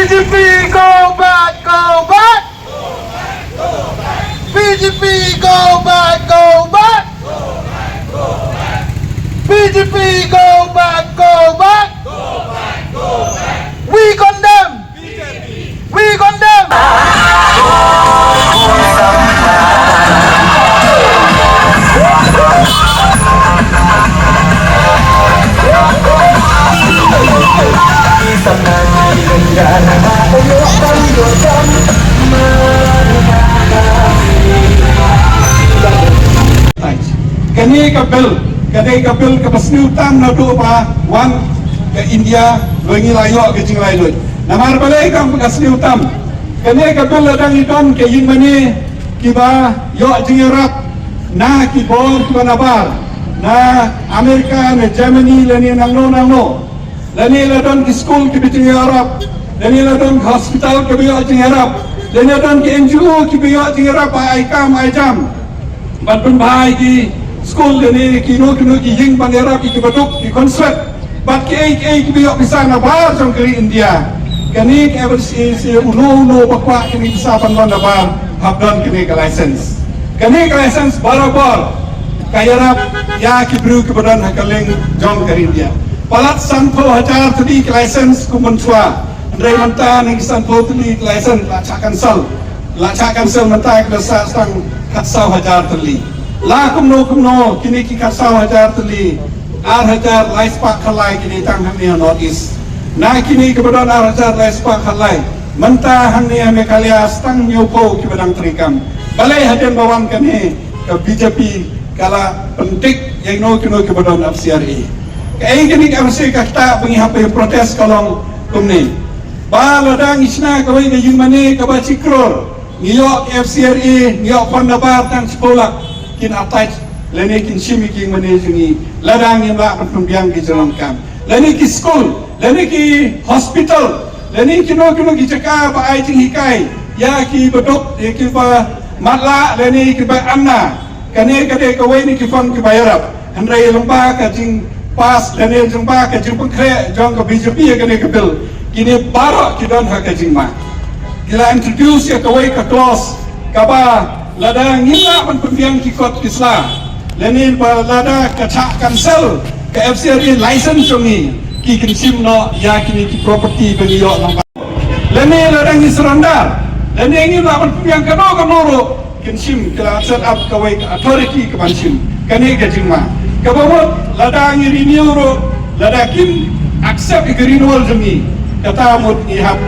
BJP go back, go back. BJP go back, go back. BJP go back, go back. We condemn. We condemn. Kani kapil kapasniu tam na do pa wan ke India longi layo ke jing layo namar balai kam kapasniu tam kani kapil ladang idon ke yin mani kiba yo jing Arab na kibor kiba nabar na Amerika na Germany lani nangno lani ladon ki school ki jing Arab lani ladon hospital ke yo jing Arab lani ladon ki NGO ki yo jing Arab ai kam ai jam ban pun bahai ki school ni kino ki ying bangera ki baduk ki konsert bat ki ki biok bisa nabar jong keri India kani ever si uno bakwa kini bisa panwan nabar habdan kini ke license barabar kayarap ya ki bru ki badan hakaling jong keri India palat santo hajar tadi ke license kumuntua andai manta ning santo tadi license lacakan sel manta ke desa sang katsau hajar tadi la kumno kini ki kasau hajar teli ar hajar lais pak khalai kini tang hamni north east na kini kebetulan ar hajar lais pak khalai menta hamni Meghalaya stang nyopo ki badang trikam balai hadian bawang kini ke BJP kala pentik yang no kebetulan FCRA kai kini kamsi kata bengi hape protes kolong kumni ba ladang isna kawai ke yumane ka ba cikror ngiyok FCRA ngiyok pandabar tang sekolah kin attach lene kin shimi kin manejungi ladang yang la pembiang ki jalan kam lene ki school lene ki hospital lene ki no ki caka ba ai ting hikai ya ki bedok ya ki ba matla lene ki ba anna kane kade ka wai ni ki fang ki bayarap handrai lomba ka jing pas lene jing ba ka jing pengkre jong ka BJP ya kane ka bil kini baro ki don ha ka jing ma kila introduce ya ka wai ka clause ka ba ladang ngila man pembiang kikot kisla lenin pa lada kaca cancel ke FCRA license jongi ki kinsim no ya kini ki property bagi yo nang lenin ladang ni serandar lenin ngila man pembiang kanoro kinsim kala set up kawai authority ke bansim kane gajingma kabawot ladang ni renew lada kim accept ke renewal jongi kata mot ihap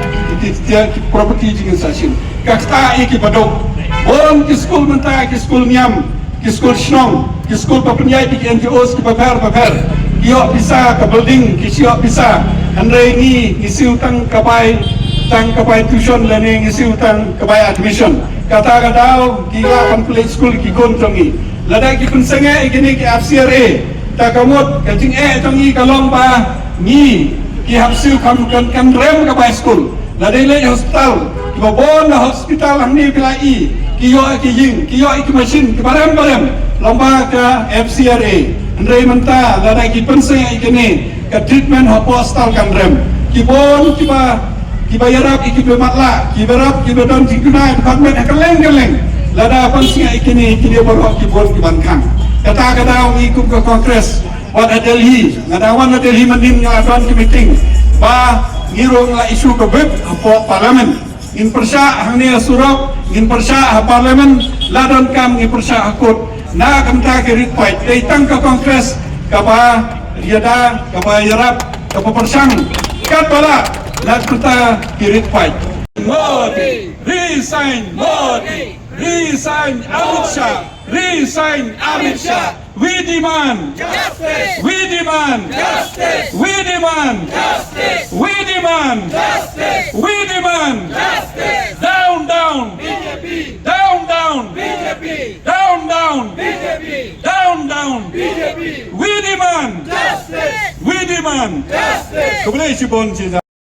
ki property jingin sasin kakta iki badok orang ki school menta ki school niam ki school shnong ki school papunyai ki NGOs ki papar kiyo bisa ke building ki siyo bisa andre ni ngisi utang kapai tuition lene ngisi utang kapai admission kata kadau ki lapan play school ki gontongi lada ki pensenge ikini ki FCRA takamot kajing tongi kalong ba ni ki hapsiu kan rem kapai school lada ile hospital ki babon na hospital hamni bilai kiyo iki machine ki barem lomba ke FCRA andre menta lada ki penseng ikini ke treatment hospital kan rem ki bon ki bayarap iki matla ki berap ki bedon jinguna department keleng lada penseng ikini baru ki bon ki bankang kata ikum ke kongres wad Delhi ngadawan Delhi mandin ngadawan ki meeting ba ngirong la isu ke bib parlimen in persya hangni surau in persya parlimen ladon kam in persya akut na kamta kirit fight dai tang ka kongres kapa riada kapa yarap kapa persang kat bala na kita kirit fight Modi resign Amit Shah we demand justice we demand justice we demand justice we demand justice we demand justice down BJP down BJP down BJP down BJP we demand justice we demand justice kemudian si bon